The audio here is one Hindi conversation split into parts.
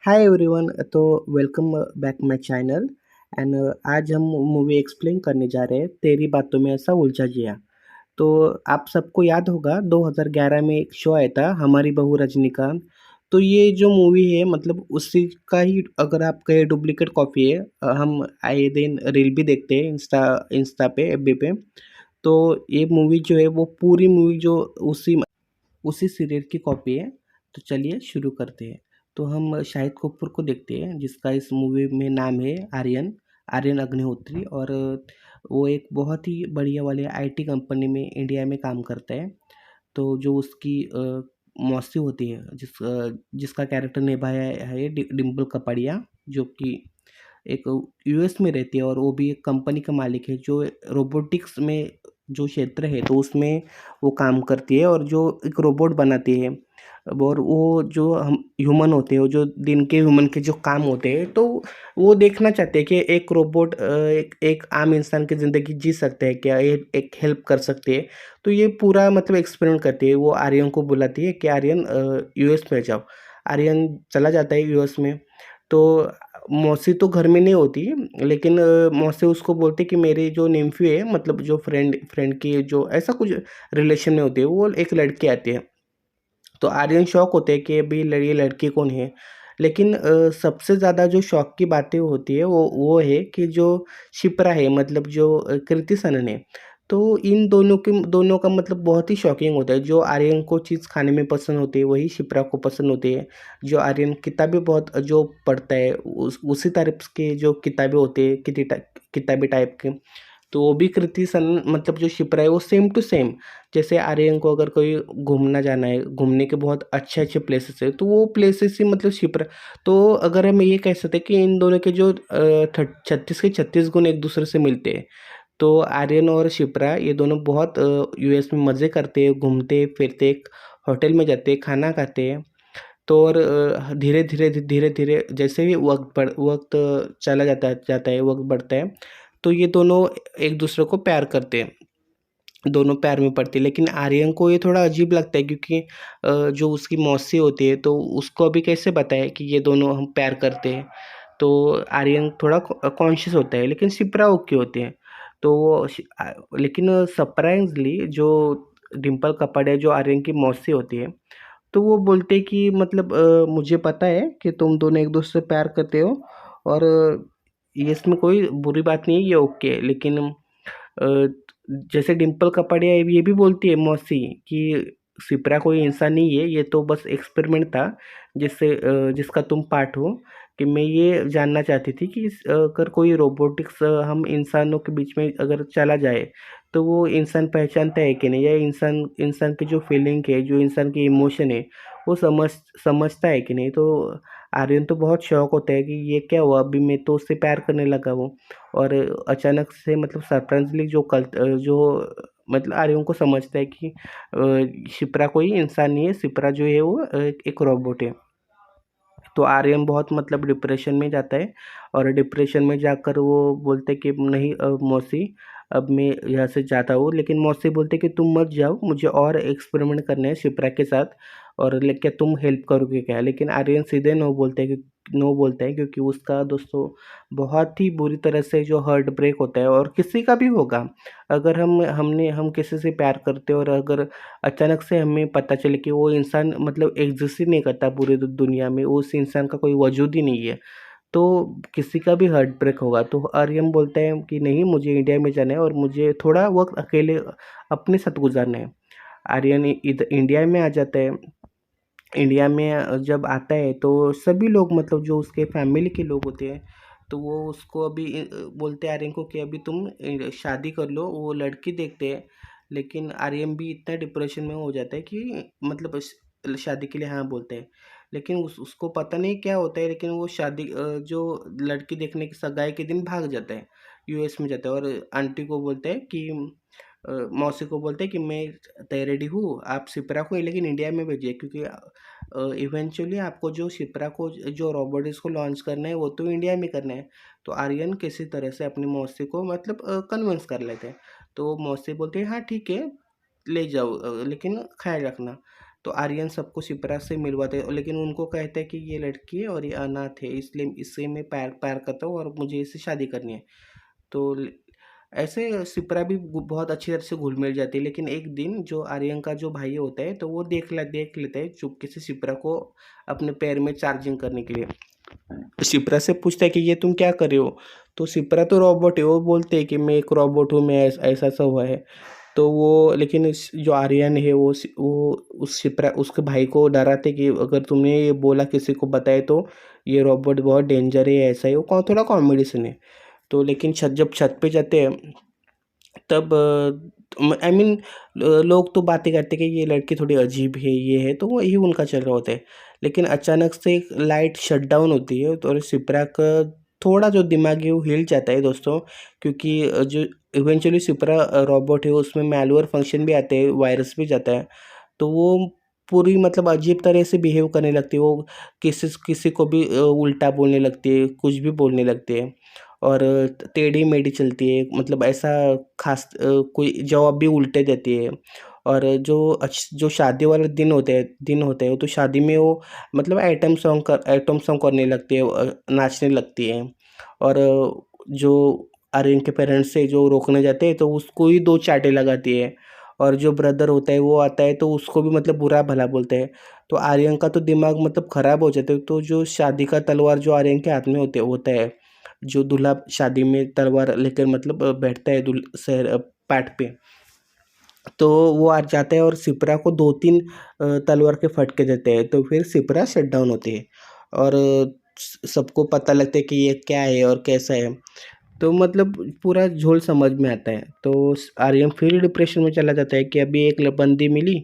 हाय एवरीवन। तो welcome back my channel. And आज हम मूवी एक्सप्लेन करने जा रहे हैं तेरी बातों में ऐसा उलझा जिया। तो आप सबको याद होगा 2011 में एक शो आया था हमारी बहू रजनीकांत। तो ये जो मूवी है मतलब उसी का ही अगर आप कहे डुप्लीकेट कॉपी है। हम आए दिन रील भी देखते हैं इंस्टा इंस्टा पे एफबी पे। तो ये मूवी जो है वो पूरी मूवी जो उसी उसी सीरियल की कॉपी है। तो चलिए शुरू करते हैं। तो हम शाहिद कपूर को देखते हैं जिसका इस मूवी में नाम है आर्यन। आर्यन अग्निहोत्री। और वो एक बहुत ही बढ़िया वाले आईटी कंपनी में इंडिया में काम करता है। तो जो उसकी मौसी होती है जिसका कैरेक्टर निभाया है डिम्पल कपाड़िया, जो कि एक यूएस में रहती है और वो भी एक कंपनी का मालिक है जो रोबोटिक्स में जो क्षेत्र है तो उसमें वो काम करती है और जो एक रोबोट बनाती है। और वो जो हम ह्यूमन होते हैं, वो जो दिन के ह्यूमन के जो काम होते हैं, तो वो देखना चाहते हैं कि एक रोबोट एक एक आम इंसान की ज़िंदगी जी सकता है क्या, ये एक हेल्प कर सकती है। तो ये पूरा मतलब एक्सपेरिमेंट करती है। वो आर्यन को बुलाती है कि आर्यन यूएस में जाओ। आर्यन चला जाता है यूएस में। तो मौसी तो घर में नहीं होती, लेकिन मौसी उसको बोलती है कि मेरी जो निम्फी है, मतलब जो फ्रेंड फ्रेंड की जो ऐसा कुछ रिलेशन में होती है, वो एक लड़की आती है। तो आर्यन शॉक होते हैं कि अभी ये लड़की कौन है। लेकिन सबसे ज़्यादा जो शॉक की बातें होती है वो है कि जो शिप्रा है, मतलब जो कृति सनन है। तो इन दोनों का मतलब बहुत ही शॉकिंग होता है। जो आर्यन को चीज़ खाने में पसंद होती है वही शिप्रा को पसंद होती है। जो आर्यन किताबें बहुत जो पढ़ता है उसी टाइप के जो किताबें होती है किताबी टाइप के। तो वो भी कृति सन मतलब जो शिप्रा है वो सेम टू सेम। जैसे आर्यन को अगर कोई घूमना जाना है, घूमने के बहुत अच्छे-अच्छे प्लेसेस है, तो वो प्लेसेस ही मतलब शिप्रा। तो अगर हम ये कह सकते हैं कि इन दोनों के जो 36 के 36 गुण एक दूसरे से मिलते हैं। तो आर्यन और शिप्रा ये दोनों बहुत यूएस में मज़े करते हैं, घूमते-फिरते, होटल में जाते हैं, खाना खाते हैं। तो और धीरे-धीरे जैसे ही वक़्त चला जाता है, वक़्त बढ़ता है, तो ये दोनों एक दूसरे को प्यार करते हैं। दोनों प्यार में पड़ते हैं। लेकिन आर्यन को ये थोड़ा अजीब लगता है क्योंकि जो उसकी मौसी होती है तो उसको अभी कैसे बताए कि ये दोनों हम प्यार करते हैं। तो आर्यन थोड़ा कॉन्शियस होता है, लेकिन शिप्रा ओके होती है। तो लेकिन सरप्राइज़ली जो डिम्पल कपाड़िया जो आर्यन की मौसी होती है, तो वो बोलते हैं कि मतलब मुझे पता है कि तुम दोनों एक-दूसरे से प्यार करते हो और ये इसमें कोई बुरी बात नहीं है, ये ओके है। लेकिन जैसे डिम्पल कपाड़िया ये भी बोलती है मौसी कि शिप्रा कोई इंसान नहीं है, ये तो बस एक्सपेरिमेंट था जिसका तुम पार्ट हो। कि मैं ये जानना चाहती थी कि अगर कोई रोबोटिक्स हम इंसानों के बीच में अगर चला जाए, तो वो इंसान पहचानता है कि नहीं, या इंसान इंसान की जो फीलिंग है, जो इंसान की इमोशन है, वो समझता है कि नहीं। तो आर्यन तो बहुत शॉक होता है कि ये क्या हुआ, अभी मैं तो उससे प्यार करने लगा हूँ। और अचानक से मतलब सरप्राइज़ली जो मतलब आर्यन को समझता है कि शिप्रा कोई इंसान नहीं है, शिप्रा जो है वो एक रोबोट है। तो आर्यन बहुत मतलब डिप्रेशन में जाता है और डिप्रेशन में जाकर वो बोलते हैं कि नहीं मौसी, अब मैं यहाँ से जाता हूँ। लेकिन मौसी बोलते हैं कि तुम मत जाओ, मुझे और एक्सपेरिमेंट करने हैं शिप्रा के साथ, और क्या तुम हेल्प करोगे क्या। लेकिन आर्यन सीधे नो बोलता है क्योंकि उसका दोस्तों बहुत ही बुरी तरह से जो हार्ट ब्रेक होता है, और किसी का भी होगा। अगर हम किसी से प्यार करते हैं और अगर अचानक से हमें पता चले कि वो इंसान मतलब एग्ज़िस्ट ही नहीं करता पूरी दुनिया में, उस इंसान का कोई वजूद ही नहीं है, तो किसी का भी हार्ट ब्रेक होगा। तो आर्यन बोलता है कि नहीं, मुझे इंडिया में जाना है और मुझे थोड़ा वक़्त अकेले अपने साथ गुज़ारना है। आर्यन इधर इंडिया में आ जाता है। इंडिया में जब आता है तो सभी लोग मतलब जो उसके फैमिली के लोग होते हैं, तो वो उसको अभी बोलते हैं आर्यन को कि अभी तुम शादी कर लो, वो लड़की देखते हैं। लेकिन आर्यन भी इतना डिप्रेशन में हो जाता है कि मतलब शादी के लिए हाँ बोलते हैं। लेकिन उसको पता नहीं क्या होता है, लेकिन वो जो लड़की देखने की सगाई के दिन भाग जाता है, यूएस में जाता है। और आंटी को बोलता है कि मौसी को बोलते हैं कि मैं रेडी हूँ, आप शिप्रा को लेकिन इंडिया में भेजिए, क्योंकि इवेंचुअली आपको जो शिप्रा को जो रोबोट इसको लॉन्च करना है वो तो इंडिया में करना है। तो आर्यन किसी तरह से अपनी मौसी को मतलब कन्विंस कर लेते हैं। तो मौसी बोलती है हाँ ठीक है, ले जाओ, लेकिन ख्याल रखना। तो आर्यन सबको शिप्रा से मिलवाते हैं, लेकिन उनको कहता है कि ये लड़की है और ये अनाथ है, इसलिए इससे मैं प्यार प्यार करता हूँ और मुझे इससे शादी करनी है। तो ऐसे शिप्रा भी बहुत अच्छी तरह से घुल मिल जाती है, लेकिन एक दिन जो आर्यन का जो भाई होता है तो वो देख लेता है चुपके से शिप्रा को अपने पैर में चार्जिंग करने के लिए। शिप्रा से पूछता है कि ये तुम क्या कर रहे हो? तो शिप्रा तो रोबोट है, वो बोलते हैं कि मैं एक रोबोट हूँ, मैं ऐसा ऐसा हुआ है। तो वो लेकिन जो आर्यन है वो उस शिप्रा उसके भाई को डराते कि अगर तुमने ये बोला किसी को बताए तो ये रोबोट बहुत डेंजर है, ऐसा है वो थोड़ा कॉमेडी सीन है। तो लेकिन जब छत पे जाते हैं तब आई मीन लोग तो बातें करते कि ये लड़की थोड़ी अजीब है, ये है, तो वही उनका चल रहा होता है। लेकिन अचानक से एक लाइट शट डाउन होती है तो शिप्रा का थोड़ा जो दिमाग है वो हिल जाता है दोस्तों, क्योंकि जो इवेंचुअली शिप्रा रोबोट है उसमें मैलवेयर फंक्शन भी आते हैं, वायरस भी जाता है। तो वो पूरी मतलब अजीब तरह से बिहेव करने लगती है, वो किसी किसी को भी उल्टा बोलने लगती है, कुछ भी बोलने लगती है और टेढ़ी-मेढ़ी चलती है, मतलब ऐसा खास कोई जवाब भी उल्टे देती है। और जो शादी वाले दिन होते हैं तो शादी में वो मतलब आइटम सॉन्ग करने लगती है, नाचने लगती है। और जो आर्यन के पेरेंट्स से जो रोकने जाते हैं तो उसको ही 2 चाँटे लगाती है। और जो ब्रदर होता है वो आता है तो उसको भी मतलब बुरा-भला बोलता है। तो आर्यन का तो दिमाग मतलब खराब हो जाता है, तो जो शादी का तलवार जो आर्यन के हाथ में होता है, जो दूल्हा शादी में तलवार लेकर मतलब बैठता है पाट पे, तो वो आ जाता है और शिप्रा को 2-3 तलवार के फटके देते हैं, तो फिर शिप्रा शट डाउन होती है और सबको पता लगता है कि ये क्या है और कैसा है। तो मतलब पूरा झोल समझ में आता है। तो आर्यन फिर डिप्रेशन में चला जाता है कि अभी एक बंदी मिली,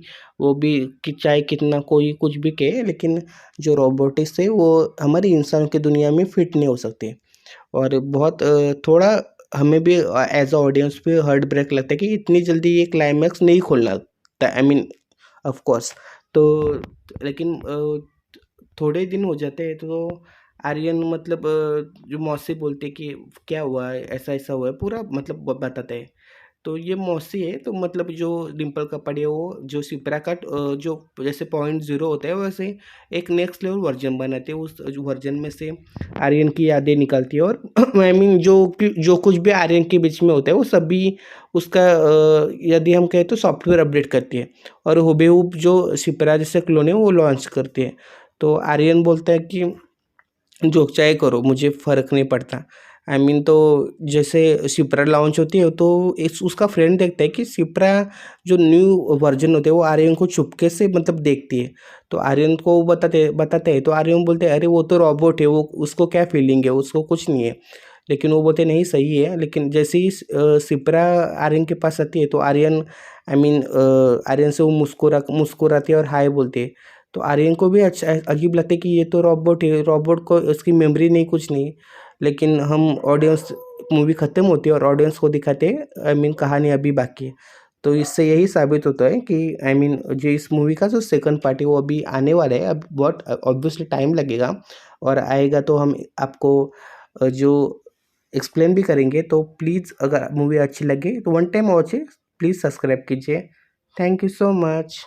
वो भी कि चाहे कितना कोई कुछ भी कहे, लेकिन जो रोबोटिक्स है वो हमारी इंसान की दुनिया में फिट नहीं हो सकती। और बहुत थोड़ा हमें भी एज अ ऑडियंस पे हार्ट ब्रेक लगता है कि इतनी जल्दी ये क्लाइमैक्स नहीं खोलना था, आई मीन ऑफ कोर्स। तो लेकिन थोड़े दिन हो जाते हैं तो आर्यन मतलब जो मौसी बोलते हैं कि क्या हुआ है, ऐसा ऐसा हुआ है, पूरा मतलब बताते हैं। तो ये मौसी है तो मतलब जो डिम्पल कपाड़िया है वो जो शिप्रा का जो जैसे पॉइंट ज़ीरो होता है वैसे एक नेक्स्ट लेवल वर्जन बनाते हैं, उस वर्जन में से आर्यन की यादें निकलती है और आई मीन जो कुछ भी आर्यन के बीच में होता है वो सभी उसका यदि हम कहें तो सॉफ्टवेयर अपडेट करती है और हुबेहूब जो शिप्रा जैसे क्लोन है वो लॉन्च करती है। तो आर्यन बोलता है कि जो चाहे करो मुझे फ़र्क नहीं पड़ता। आई मीन तो जैसे शिप्रा लॉन्च होती है तो इस उसका फ्रेंड देखता है कि शिप्रा जो न्यू वर्ज़न होते हैं वो आर्यन को चुपके से मतलब देखती है। तो आर्यन को वो बताते हैं तो आर्यन बोलते हैं अरे वो तो रोबोट है, वो उसको क्या फीलिंग है, उसको कुछ नहीं है। लेकिन वो बोलते नहीं सही है, लेकिन जैसे ही शिप्रा आर्यन के पास आती है तो आर्यन आई मीन आर्यन से वो मुस्कुराती है और हाय बोलती है। तो आर्यन को भी अच्छा अजीब लगता है कि ये तो रोबोट है, रोबोट को इसकी मेमोरी नहीं कुछ नहीं। लेकिन हम ऑडियंस मूवी ख़त्म होती है और ऑडियंस को दिखाते हैं, आई मीन कहानी अभी बाकी है। तो इससे यही साबित होता है कि आई मीन जो इस मूवी का जो सेकंड पार्ट है वो अभी आने वाला है, अब बहुत ऑब्वियसली टाइम लगेगा और आएगा तो हम आपको जो एक्सप्लेन भी करेंगे। तो प्लीज़ अगर मूवी अच्छी लगे तो वन टाइम वॉच है, प्लीज़ सब्सक्राइब कीजिए। Thank you so much.